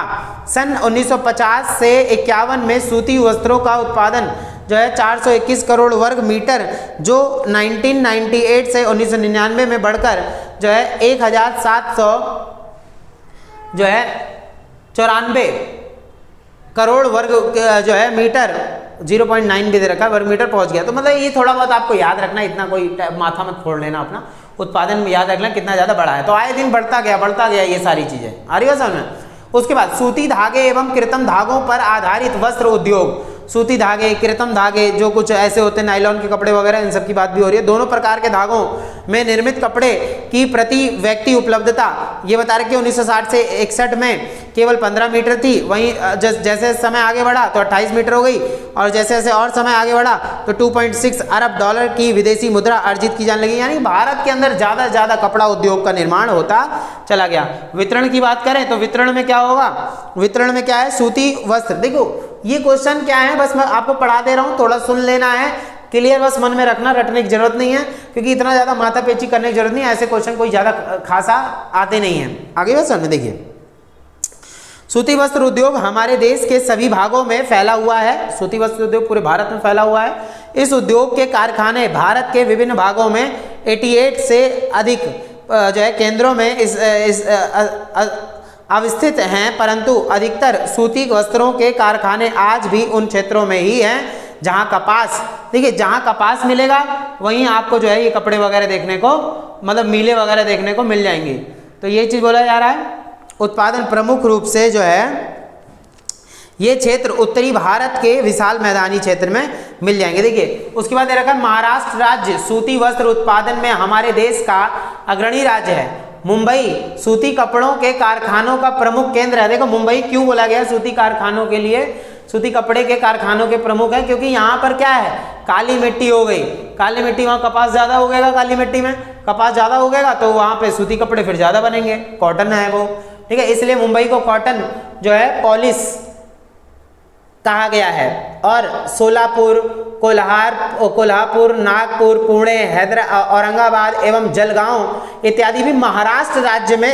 सन 1950 से 51 में सूती वस्त्रों का उत्पादन जो है 421 करोड़ वर्ग मीटर, जो 1998 से 1999 में बढ़कर जो है 1700 जो है 94 करोड़ वर्ग जो है मीटर 0.9 भी दे रखा है वर्ग मीटर पहुंच गया। तो मतलब ये थोड़ा बहुत आपको याद रखना, इतना कोई माथा मत फोड़ लेना, अपना उत्पादन में याद रखना कितना ज़्यादा बढ़ा है। तो आए दिन बढ़ता गया ये सारी चीज़ें आ रही है समझ में। उसके बाद सूती धागे एवं कृत्रिम धागों पर आधारित वस्त्र उद्योग, सूती धागे, कृत्रिम धागे जो कुछ ऐसे होते हैं, नायलॉन के कपड़े वगैरह, इन सब की बात भी हो रही है। दोनों प्रकार के धागों में निर्मित कपड़े की प्रति व्यक्ति उपलब्धता ये बता रहे कि 1960 से 61 में केवल 15 मीटर थी, वहीं जैसे समय आगे बढ़ा तो 28 मीटर हो गई, और जैसे जैसे और समय आगे बढ़ा तो 2.6 अरब डॉलर की विदेशी मुद्रा अर्जित की जाने लगी। यानी भारत के अंदर ज़्यादा से ज़्यादा कपड़ा उद्योग का निर्माण होता चला गया। वितरण की बात करें तो वितरण में क्या होगा, वितरण में क्या है, सूती वस्त्र। देखो ये क्वेश्चन क्या है, बस मैं आपको पढ़ा दे रहा हूँ, थोड़ा सुन लेना है, क्लियर बस मन में रखना, रटने की जरूरत नहीं है, क्योंकि इतना ज़्यादा माथापेची करने की जरूरत नहीं है, ऐसे क्वेश्चन कोई ज़्यादा खासा आते नहीं हैं। आगे बस समझ में देखिए, सूती वस्त्र उद्योग हमारे देश के सभी भागों में फैला हुआ है। सूती वस्त्र उद्योग पूरे भारत में फैला हुआ है। इस उद्योग के कारखाने भारत के विभिन्न भागों में 88 से अधिक जो है केंद्रों में इस अवस्थित हैं, परंतु अधिकतर सूती वस्त्रों के कारखाने आज भी उन क्षेत्रों में ही हैं जहां कपास, देखिए जहां कपास मिलेगा वहीं आपको जो है ये कपड़े वगैरह देखने को, मतलब मिले वगैरह देखने को मिल जाएंगी। तो ये चीज़ बोला जा रहा है। उत्पादन प्रमुख रूप से जो है ये क्षेत्र उत्तरी भारत के विशाल मैदानी क्षेत्र में मिल जाएंगे। देखिए उसके बाद दे रखा है महाराष्ट्र राज्य सूती वस्त्र उत्पादन में हमारे देश का अग्रणी राज्य है। मुंबई सूती कपड़ों के कारखानों का प्रमुख केंद्र है। देखो मुंबई क्यों बोला गया सूती कारखानों के लिए, सूती कपड़े के कारखानों के प्रमुख है, क्योंकि यहाँ पर क्या है, काली मिट्टी हो गई, काली मिट्टी, वहाँ कपास ज़्यादा उगेगा, काली मिट्टी में कपास ज़्यादा उगेगा तो वहाँ पे सूती कपड़े फिर ज़्यादा बनेंगे, कॉटन है वो, ठीक है, इसलिए मुंबई को कॉटन जो है पॉलिस कहा गया है। और सोलापुर, कोल्हापुर, नागपुर, पुणे, औरंगाबाद एवं जलगांव इत्यादि भी महाराष्ट्र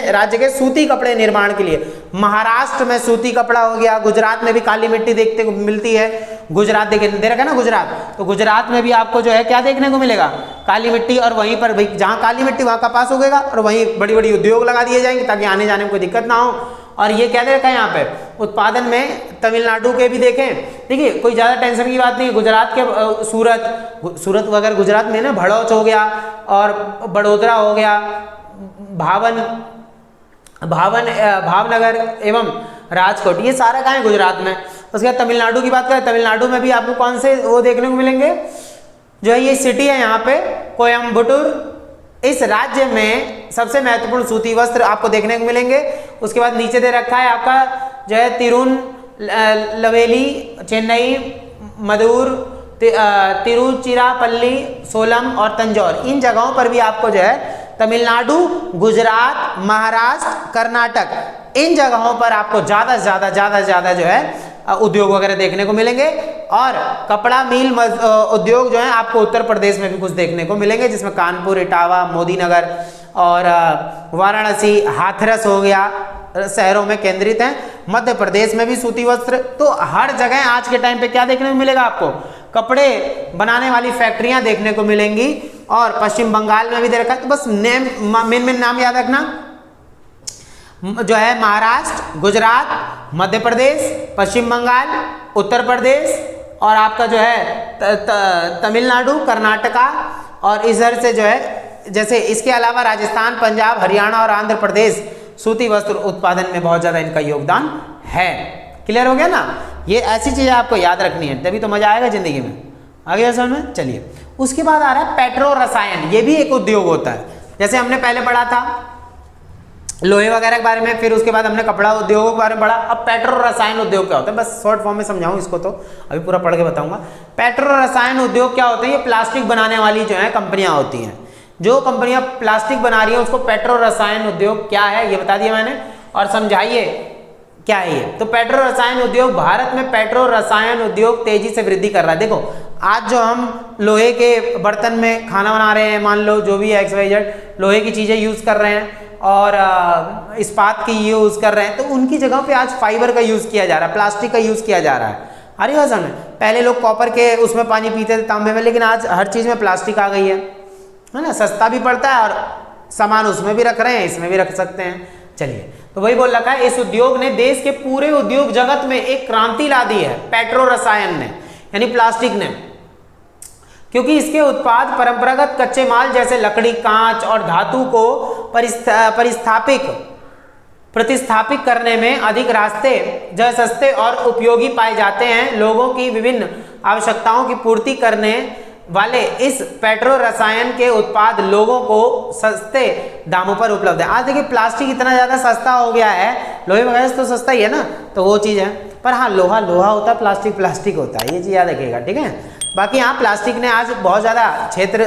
राज्य के सूती कपड़े निर्माण के लिए, महाराष्ट्र में सूती कपड़ा हो गया। गुजरात में भी काली मिट्टी देखते को मिलती है, गुजरात दे रखा ना गुजरात, तो गुजरात में भी आपको जो है क्या देखने को मिलेगा, काली मिट्टी, और वहीं पर भाई जहाँ काली मिट्टी वहाँ कपास उगेगा, और वहीं बड़ी बड़ी उद्योग लगा दिए जाएंगे ताकि आने जाने में कोई दिक्कत ना हो। और ये क्या दे रखा है यहाँ पे उत्पादन में तमिलनाडु के भी देखें, देखिए कोई ज़्यादा टेंशन की बात नहीं है। गुजरात के सूरत वगैरह गुजरात में ना भड़ौच हो गया और बड़ोदरा हो गया, भावनगर एवं राजकोट, ये सारा कहाँ है गुजरात में। उसके बाद तमिलनाडु की बात करें, तमिलनाडु में भी आपको कौन से वो देखने को मिलेंगे, जो है ये सिटी है यहाँ पे कोयम्बटूर। इस राज्य में सबसे महत्वपूर्ण सूती वस्त्र आपको देखने को मिलेंगे। उसके बाद नीचे दे रखा है आपका जो है तिरुनलवेली, चेन्नई, मदुर, तिरुचिरापल्ली, सोलम और तंजौर, इन जगहों पर भी आपको जो है तमिलनाडु, गुजरात, महाराष्ट्र, कर्नाटक, इन जगहों पर आपको ज़्यादा से ज़्यादा जो है उद्योग वगैरह देखने को मिलेंगे। और कपड़ा मिल उद्योग जो है आपको उत्तर प्रदेश में भी कुछ देखने को मिलेंगे, जिसमें कानपुर, इटावा, मोदीनगर और वाराणसी, हाथरस हो गया, शहरों में केंद्रित हैं। मध्य प्रदेश में भी सूती वस्त्र, तो हर जगह आज के टाइम पे क्या देखने को मिलेगा आपको, कपड़े बनाने वाली फैक्ट्रियां देखने को मिलेंगी। और पश्चिम बंगाल में भी दे रखा है, तो बस मेन नाम याद रखना, जो है महाराष्ट्र, गुजरात, मध्य प्रदेश, पश्चिम बंगाल, उत्तर प्रदेश और आपका जो है तमिलनाडु, कर्नाटका, और इधर से जो है जैसे इसके अलावा राजस्थान, पंजाब, हरियाणा और आंध्र प्रदेश सूती वस्त्र उत्पादन में बहुत ज़्यादा इनका योगदान है। क्लियर हो गया ना, ये ऐसी चीज़ें आपको याद रखनी है, तभी तो मजा आएगा जिंदगी में। आगे समझ में, चलिए उसके बाद आ रहा है पेट्रो रसायन, ये भी एक उद्योग होता है। जैसे हमने पहले पढ़ा था लोहे वगैरह के बारे में, फिर उसके बाद हमने कपड़ा उद्योगों के बारे में पढ़ा। अब पेट्रो रसायन उद्योग क्या होता है, बस शॉर्ट फॉर्म में समझाऊं इसको, तो अभी पूरा पढ़ के बताऊंगा। पेट्रो रसायन उद्योग क्या होता है, ये प्लास्टिक बनाने वाली जो है कंपनियां होती हैं। जो कंपनियां प्लास्टिक बना रही हैं उसको पेट्रो रसायन उद्योग क्या है ये बता दिया मैंने। और समझाइए क्या है ये। तो पेट्रो रसायन उद्योग, भारत में पेट्रो रसायन उद्योग तेजी से वृद्धि कर रहा है। देखो आज जो हम लोहे के बर्तन में खाना बना रहे हैं, मान लो जो भी है XYZ लोहे की चीज़ें यूज़ कर रहे हैं और इस्पात की यूज़ कर रहे हैं, तो उनकी जगह पे आज फाइबर का यूज़ किया जा रहा है, प्लास्टिक का यूज़ किया जा रहा है। अरे वह समझ, पहले लोग कॉपर के उसमें पानी पीते थे, तांबे में, लेकिन आज हर चीज़ में प्लास्टिक आ गई है ना, सस्ता भी पड़ता है और सामान उसमें भी रख रहे हैं, इसमें भी रख सकते हैं। चलिए, तो वही बोल रखा है, इस उद्योग ने देश के पूरे उद्योग जगत में एक क्रांति ला दी है, पेट्रो रसायन ने यानी प्लास्टिक ने, क्योंकि इसके उत्पाद परंपरागत कच्चे माल जैसे लकड़ी, कांच और धातु को प्रतिस्थापित करने में अधिक रास्ते जो सस्ते और उपयोगी पाए जाते हैं। लोगों की विभिन्न आवश्यकताओं की पूर्ति करने वाले इस पेट्रो रसायन के उत्पाद लोगों को सस्ते दामों पर उपलब्ध है। आज देखिए प्लास्टिक इतना ज़्यादा सस्ता हो गया है, लोहे वगैरह तो सस्ता ही है ना, तो वो चीज़ है, पर हाँ लोहा लोहा होता है, प्लास्टिक प्लास्टिक होता है, ये चीज़ याद रखिएगा, ठीक है। बाकी यहाँ प्लास्टिक ने आज बहुत ज़्यादा क्षेत्र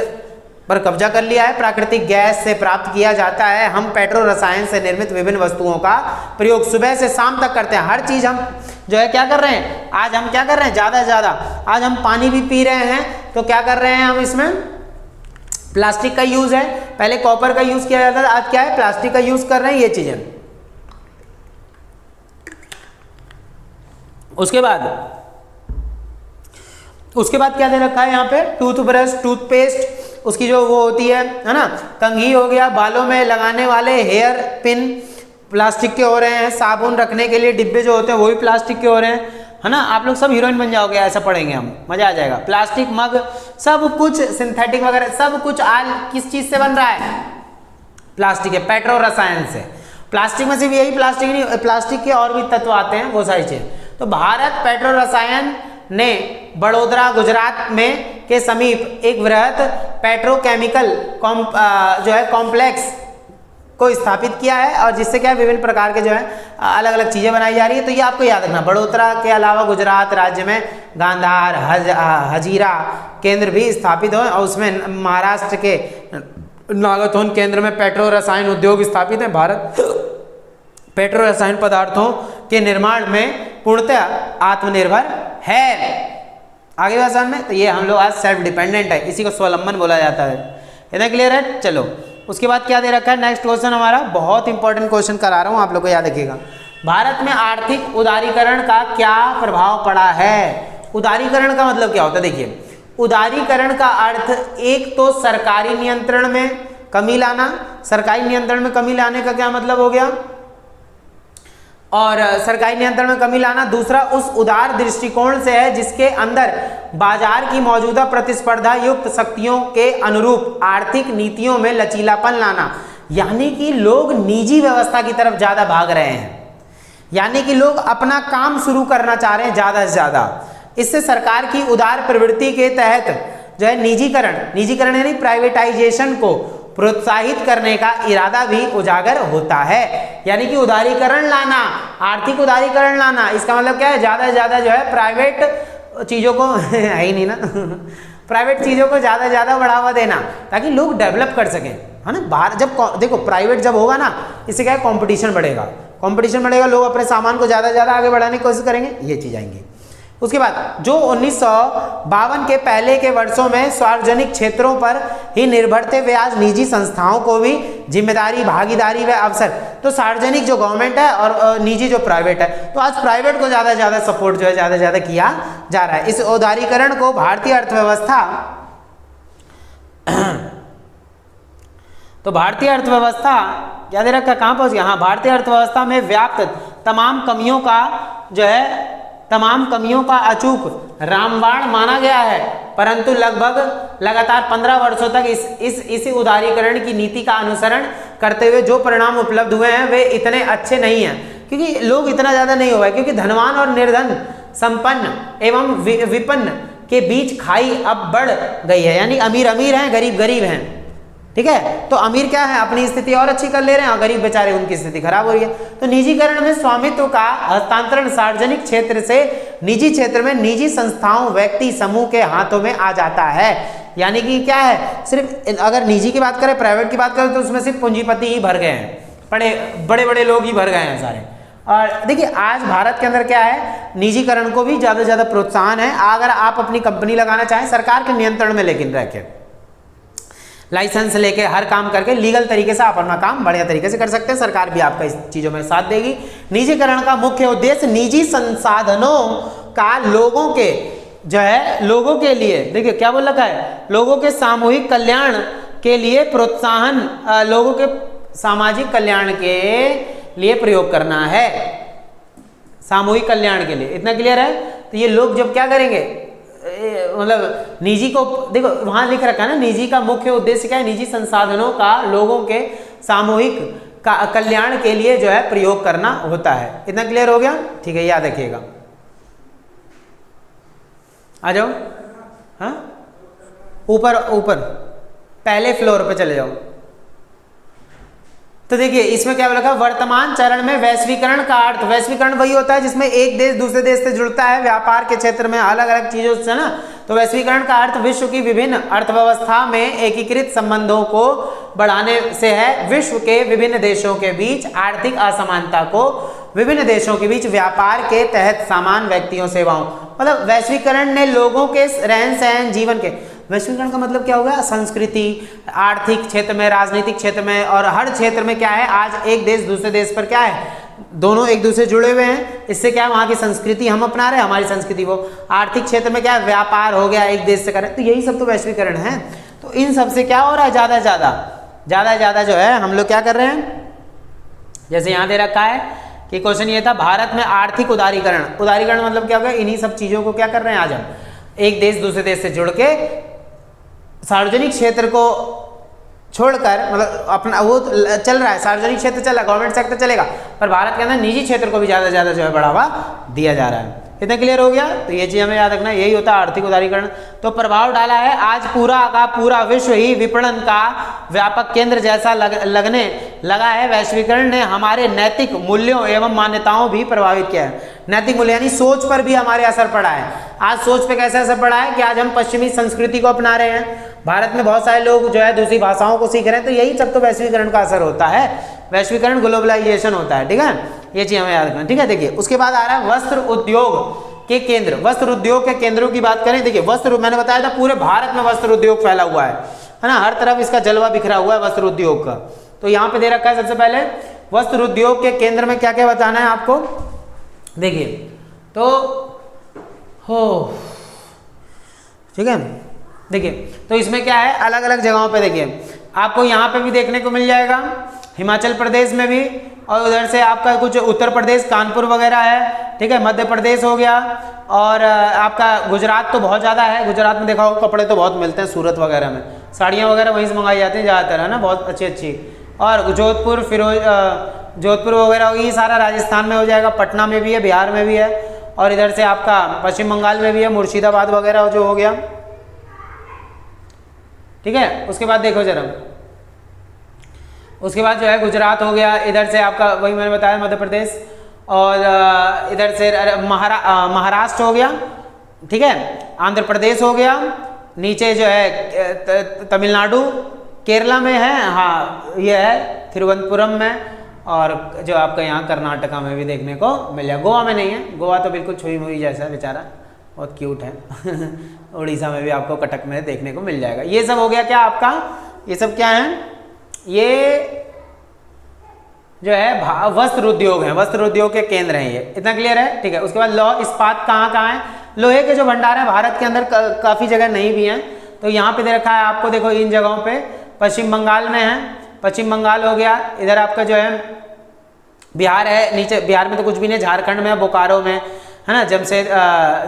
पर कब्जा कर लिया है। प्राकृतिक गैस से प्राप्त किया जाता है। हम पेट्रो रसायन से निर्मित विभिन्न वस्तुओं का प्रयोग सुबह से शाम तक करते हैं। हर चीज़ हम जो है क्या कर रहे हैं, आज हम क्या कर रहे हैं, ज़्यादा से ज़्यादा आज हम पानी भी पी रहे हैं, तो क्या कर रहे हैं हम, इसमें प्लास्टिक का यूज़ है। पहले कॉपर का यूज़ किया जाता था, आज क्या है, प्लास्टिक का यूज़ कर रहे हैं, ये चीज़ें। उसके बाद क्या दे रखा है यहाँ पे, टूथब्रश, टूथपेस्ट, उसकी जो वो होती है ना, कंघी हो गया, बालों में लगाने वाले हेयर पिन प्लास्टिक के हो रहे हैं, साबुन रखने के लिए डिब्बे जो होते हैं वो भी प्लास्टिक के हो रहे हैं, है ना। आप लोग सब हीरोइन बन जाओगे, ऐसा पढ़ेंगे हम, मजा आ जाएगा। प्लास्टिक मग, सब कुछ सिंथेटिक वगैरह, सब कुछ आज किस चीज़ से बन रहा है, प्लास्टिक है, पेट्रो रसायन से। प्लास्टिक में सिर्फ यही प्लास्टिक नहीं, प्लास्टिक के और भी तत्व आते हैं, वो सारी चीज़। तो भारत पेट्रो रसायन ने बड़ोदरा गुजरात में के समीप एक वृहद पेट्रोकेमिकल जो है कॉम्प्लेक्स को स्थापित किया है, और जिससे क्या विभिन्न प्रकार के जो है अलग अलग चीज़ें बनाई जा रही है। तो ये आपको याद रखना, बड़ोदरा के अलावा गुजरात राज्य में गांधार हजीरा केंद्र भी स्थापित हो, और उसमें महाराष्ट्र के नागथोन केंद्र में पेट्रो रसायन उद्योग स्थापित है। भारत पेट्रो रसायन पदार्थों के निर्माण में पूर्णतः आत्मनिर्भर है। आगे भाषण में तो ये हम लोग आज सेल्फ डिपेंडेंट है, इसी को स्वावलंबन बोला जाता है। इतना क्लियर है। चलो उसके बाद क्या दे रखा है, नेक्स्ट क्वेश्चन हमारा बहुत इंपॉर्टेंट क्वेश्चन करा रहा हूँ, आप लोग को याद रखिएगा। भारत में आर्थिक उदारीकरण का क्या प्रभाव पड़ा है। उदारीकरण का मतलब क्या होता है, देखिए उदारीकरण का अर्थ एक तो सरकारी नियंत्रण में कमी लाना, सरकारी नियंत्रण में कमी लाने का क्या मतलब हो गया, और सरकारी नियंत्रण में कमी लाना। दूसरा उस उदार दृष्टिकोण से है जिसके अंदर बाजार की मौजूदा प्रतिस्पर्धा युक्त शक्तियों के अनुरूप आर्थिक नीतियों में लचीलापन लाना, यानी कि लोग निजी व्यवस्था की तरफ ज़्यादा भाग रहे हैं, यानी कि लोग अपना काम शुरू करना चाह रहे हैं ज़्यादा से ज़्यादा। इससे सरकार की उदार प्रवृत्ति के तहत जो है निजीकरण यानी प्राइवेटाइजेशन को प्रोत्साहित करने का इरादा भी उजागर होता है। यानी कि उदारीकरण लाना, आर्थिक उदारीकरण लाना, इसका मतलब क्या है, ज़्यादा से ज़्यादा जो है प्राइवेट चीज़ों को है ही नहीं ना प्राइवेट चीज़ों को ज़्यादा से ज़्यादा बढ़ावा देना ताकि लोग डेवलप कर सकें, है ना। बाहर जब देखो प्राइवेट जब होगा ना, इससे क्या है, कंपटीशन बढ़ेगा, लोग अपने सामान को ज़्यादा से ज़्यादा आगे बढ़ाने की कोशिश करेंगे, ये चीज़ आएंगी। उसके बाद जो 1952 के पहले के वर्षों में सार्वजनिक क्षेत्रों पर ही निर्भर थे, वे आज निजी संस्थाओं को भी जिम्मेदारी, भागीदारी व अवसर, तो सार्वजनिक जो गवर्नमेंट है और निजी जो प्राइवेट है, तो आज प्राइवेट को ज़्यादा से ज़्यादा सपोर्ट जो है ज़्यादा से ज़्यादा किया जा रहा है। इस उदारीकरण को भारतीय अर्थव्यवस्था तो भारतीय अर्थव्यवस्था क्या दे रखा, कहाँ पहुँच गया, हाँ, भारतीय अर्थव्यवस्था में व्याप्त तमाम कमियों का अचूक रामबाण माना गया है, परंतु लगभग लगातार 15 वर्षों तक इसी उदारीकरण की नीति का अनुसरण करते हुए जो परिणाम उपलब्ध हुए हैं वे इतने अच्छे नहीं हैं, क्योंकि लोग इतना ज़्यादा नहीं हुआ है, क्योंकि धनवान और निर्धन, संपन्न एवं विपन्न के बीच खाई अब बढ़ गई है। यानी अमीर अमीर हैं, गरीब गरीब हैं, ठीक है। तो अमीर क्या है, अपनी स्थिति और अच्छी कर ले रहे हैं, और गरीब बेचारे उनकी स्थिति खराब हो रही है। तो निजीकरण में स्वामित्व का हस्तांतरण सार्वजनिक क्षेत्र से निजी क्षेत्र में निजी संस्थाओं, व्यक्ति समूह के हाथों में आ जाता है। यानी कि क्या है, सिर्फ अगर निजी की बात करें, प्राइवेट की बात करें, तो उसमें सिर्फ पूंजीपति ही भर गए हैं, बड़े बड़े लोग ही भर गए हैं सारे। और देखिए आज भारत के अंदर क्या है, निजीकरण को भी ज़्यादा से ज़्यादा प्रोत्साहन है। अगर आप अपनी कंपनी लगाना चाहें सरकार के नियंत्रण में लेकिन रह के, लाइसेंस लेके हर काम करके लीगल तरीके से आप अपना काम बढ़िया तरीके से कर सकते हैं। सरकार भी आपका इस चीज़ों में साथ देगी। निजीकरण का मुख्य उद्देश्य निजी संसाधनों का लोगों के जो है, लोगों के लिए, देखिए क्या बोल रखा है, लोगों के सामूहिक कल्याण के लिए प्रोत्साहन, लोगों के सामाजिक कल्याण के लिए प्रयोग करना है, सामूहिक कल्याण के लिए। इतना क्लियर है? तो ये लोग जब क्या करेंगे, मतलब निजी को, देखो वहां लिख रखा है ना, निजी का मुख्य उद्देश्य क्या है, निजी संसाधनों का लोगों के सामूहिक कल्याण के लिए जो है प्रयोग करना होता है। इतना क्लियर हो गया? ठीक है, याद रखिएगा। आ जाओ, हाँ ऊपर पहले फ्लोर पे चले जाओ। तो देखिए इसमें क्या लिखा, वर्तमान चरण में वैश्वीकरण का अर्थ, वैश्वीकरण वही होता है जिसमें एक देश दूसरे देश से जुड़ता है, व्यापार के क्षेत्र में अलग अलग चीजों से ना। तो वैश्वीकरण का अर्थ विश्व की विभिन्न अर्थव्यवस्था में एकीकृत संबंधों को बढ़ाने से है। विश्व के विभिन्न देशों के बीच आर्थिक असमानता को, विभिन्न देशों के बीच व्यापार के तहत सामान, व्यक्तियों, सेवाओं, मतलब वैश्वीकरण ने लोगों के रहन सहन, जीवन के, वैश्वीकरण का मतलब क्या होगा, संस्कृति, आर्थिक क्षेत्र में, राजनीतिक क्षेत्र में और हर क्षेत्र में क्या है, आज एक देश दूसरे देश पर क्या है, दोनों एक दूसरे जुड़े हुए हैं। इससे क्या है, वहाँ की संस्कृति हम अपना रहे हैं, हमारी संस्कृति वो। आर्थिक क्षेत्र में क्या है, व्यापार हो गया, एक देश से करें, तो यही सब तो वैश्वीकरण है। तो इन सब से क्या हो रहा है, ज़्यादा से ज़्यादा जो है हम लोग क्या कर रहे हैं, जैसे यहाँ दे रखा है कि क्वेश्चन ये था, भारत में आर्थिक उदारीकरण, उदारीकरण मतलब क्या होगा, इन्हीं सब चीज़ों को क्या कर रहे हैं आज हम, एक देश दूसरे देश से जुड़ के सार्वजनिक क्षेत्र को छोड़कर, मतलब अपना वो चल रहा है, सार्वजनिक क्षेत्र चल रहा है, गवर्नमेंट सेक्टर चलेगा, पर भारत के अंदर निजी क्षेत्र को भी ज़्यादा से ज़्यादा जो है बढ़ावा दिया जा रहा है। इतना क्लियर हो गया? तो ये चीज़ हमें याद रखना, यही होता है आर्थिक उदारीकरण। तो प्रभाव डाला है, आज पूरा का पूरा विश्व ही विपणन का व्यापक केंद्र जैसा लगने लगा है। वैश्वीकरण ने हमारे नैतिक मूल्यों एवं मान्यताओं भी प्रभावित किया है। नैतिक मूल्य यानी सोच पर भी हमारे असर पड़ा है। आज सोच पे कैसे असर पड़ा है कि आज हम पश्चिमी संस्कृति को अपना रहे हैं, भारत में बहुत सारे लोग जो है दूसरी भाषाओं को सीख रहे हैं, तो यही सब तो वैश्वीकरण का असर होता है। वैश्वीकरण ग्लोबलाइजेशन होता है, ठीक है, ये चीज हमें याद रखना, ठीक है। देखिए उसके बाद आ रहा है वस्त्र उद्योग के केंद्र। वस्त्र उद्योग के केंद्रों की बात करें, देखिए वस्त्र, मैंने बताया था पूरे भारत में वस्त्र उद्योग फैला हुआ है ना, हर तरफ इसका जलवा बिखरा हुआ है वस्त्र उद्योग का। तो यहाँ पे दे रखा है सबसे पहले वस्त्र उद्योग के केंद्र में क्या क्या बताना है आपको। देखिए तो हो, ठीक है, देखिए तो इसमें क्या है, अलग अलग जगहों पे देखिए आपको यहाँ पे भी देखने को मिल जाएगा, हिमाचल प्रदेश में भी, और उधर से आपका कुछ उत्तर प्रदेश, कानपुर वगैरह है, ठीक है, मध्य प्रदेश हो गया, और आपका गुजरात तो बहुत ज़्यादा है। गुजरात में देखा होगा कपड़े तो बहुत मिलते हैं, सूरत वगैरह में साड़ियाँ वगैरह वहीं से मंगाई जाती हैं ज़्यादातर, है ना, बहुत अच्छी अच्छी। और जोधपुर, जोधपुर वगैरह ये सारा राजस्थान में हो जाएगा, पटना में भी है, बिहार में भी है, और इधर से आपका पश्चिम बंगाल में भी है, मुर्शिदाबाद वगैरह जो हो गया, ठीक है। उसके बाद देखो जरा, उसके बाद जो है गुजरात हो गया, इधर से आपका वही मैंने बताया मध्य प्रदेश, और इधर से महाराष्ट्र हो गया, ठीक है, आंध्र प्रदेश हो गया, नीचे जो है तमिलनाडु, केरला में है, हाँ ये है थिरुवनंतपुरम में, और जो आपका यहाँ कर्नाटका में भी देखने को मिल जाएगा। गोवा में नहीं है, गोवा तो बिल्कुल छुई मुई जैसा बेचारा, बहुत क्यूट है उड़ीसा में भी आपको कटक में देखने को मिल जाएगा। ये सब हो गया क्या आपका, ये सब क्या है, ये जो है वस्त्र उद्योग है, वस्त्र उद्योग के केंद्र हैं ये, इतना क्लियर है, ठीक है। उसके बाद लौह इस्पात कहाँ है, लोहे के जो भंडार है भारत के अंदर काफ़ी जगह नहीं भी हैं, तो यहाँ पे दे रखा है आपको, देखो इन जगहों पे पश्चिम बंगाल में है, पश्चिम बंगाल हो गया, इधर आपका जो है बिहार है, नीचे बिहार में तो कुछ भी नहीं, झारखंड में, बोकारो में है ना,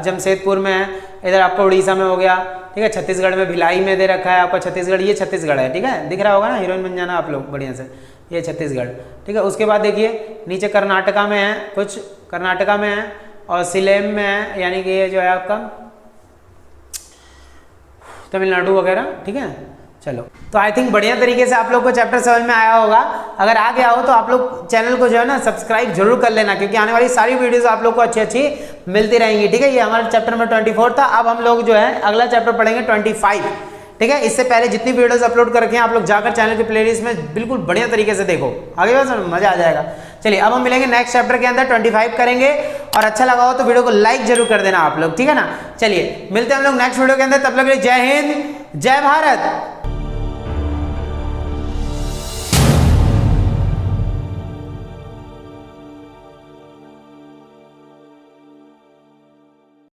जमशेदपुर में है, इधर आपका उड़ीसा में हो गया, ठीक है, छत्तीसगढ़ में भिलाई में दे रखा है आपका, छत्तीसगढ़, ये छत्तीसगढ़ है, ठीक है, दिख रहा होगा ना, हीरोइन बन जाना आप लोग बढ़िया से, ये छत्तीसगढ़, ठीक है। उसके बाद देखिए नीचे कर्नाटका में है, कुछ कर्नाटका में है, और सिलेम में है, यानी कि ये जो है आपका तमिलनाडु वगैरह, ठीक है। चलो तो आई थिंक बढ़िया तरीके से आप लोग को चैप्टर समझ में आया होगा। अगर आ गया हो तो आप लोग चैनल को जो है ना सब्सक्राइब जरूर कर लेना, क्योंकि आने वाली सारी वीडियोस आप लोग को अच्छी अच्छी मिलती रहेंगी, ठीक है। ये हमारे चैप्टर नंबर 24 था। अब हम लोग जो है अगला चैप्टर पढ़ेंगे 25, ठीक है। इससे पहले जितनी वीडियोस अपलोड कर रखे हैं आप लोग जाकर चैनल की प्लेलिस्ट में बिल्कुल बढ़िया तरीके से देखो, आगे बस मजा आ जाएगा। चलिए अब हम मिलेंगे नेक्स्ट चैप्टर के अंदर 25 करेंगे, और अच्छा लगा हो तो वीडियो को लाइक जरूर कर देना आप लोग, ठीक है ना। चलिए मिलते हैं हम लोग नेक्स्ट वीडियो के अंदर, तब तक के लिए जय हिंद जय भारत।